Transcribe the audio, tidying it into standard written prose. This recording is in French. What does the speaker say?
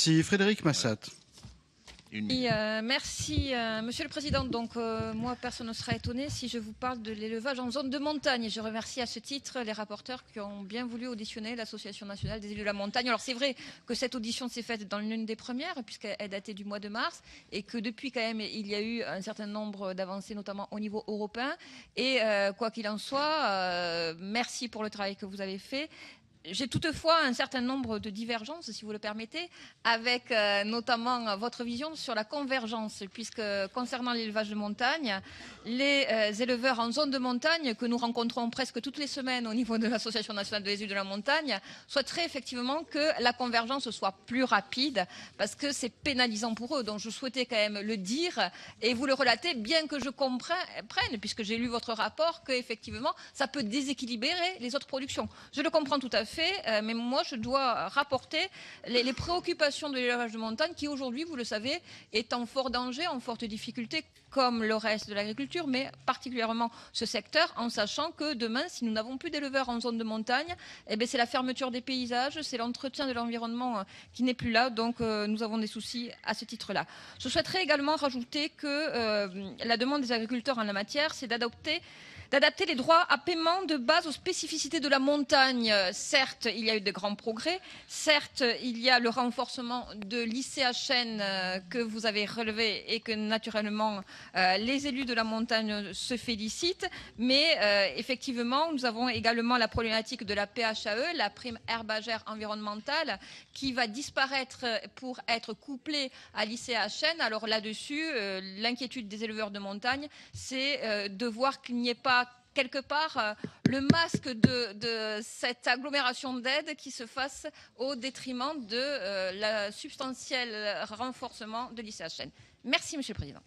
Merci. Frédérique Massat. Merci, Monsieur le Président. Donc, moi, personne ne sera étonné si je vous parle de l'élevage en zone de montagne. Je remercie à ce titre les rapporteurs qui ont bien voulu auditionner l'Association nationale des élus de la montagne. Alors, c'est vrai que cette audition s'est faite dans l'une des premières, puisqu'elle datait du mois de mars, et que depuis, quand même, il y a eu un certain nombre d'avancées, notamment au niveau européen. Et quoi qu'il en soit, merci pour le travail que vous avez fait. J'ai toutefois un certain nombre de divergences, si vous le permettez, avec notamment votre vision sur la convergence, puisque concernant l'élevage de montagne, les éleveurs en zone de montagne que nous rencontrons presque toutes les semaines au niveau de l'Association nationale des élus de la montagne souhaiteraient effectivement que la convergence soit plus rapide, parce que c'est pénalisant pour eux. Donc je souhaitais quand même le dire et vous le relater, bien que je comprenne, puisque j'ai lu votre rapport, qu'effectivement ça peut déséquilibrer les autres productions. Je le comprends tout à fait. Mais moi, je dois rapporter les préoccupations de l'élevage de montagne qui, aujourd'hui, vous le savez, est en fort danger, en forte difficulté, comme le reste de l'agriculture, mais particulièrement ce secteur, en sachant que demain, si nous n'avons plus d'éleveurs en zone de montagne, eh bien, c'est la fermeture des paysages, c'est l'entretien de l'environnement qui n'est plus là. Donc, nous avons des soucis à ce titre-là. Je souhaiterais également rajouter que la demande des agriculteurs en la matière, c'est d'adapter les droits à paiement de base aux spécificités de la montagne. Certes, il y a eu de grands progrès. Certes, il y a le renforcement de l'ICHN que vous avez relevé et que naturellement les élus de la montagne se félicitent. Mais effectivement, nous avons également la problématique de la PHAE, la prime herbagère environnementale, qui va disparaître pour être couplée à l'ICHN. Alors là-dessus, l'inquiétude des éleveurs de montagne, c'est de voir qu'il n'y ait pas quelque part le masque de cette agglomération d'aides qui se fasse au détriment de la substantiel renforcement de l'ICHN. Merci, Monsieur le Président.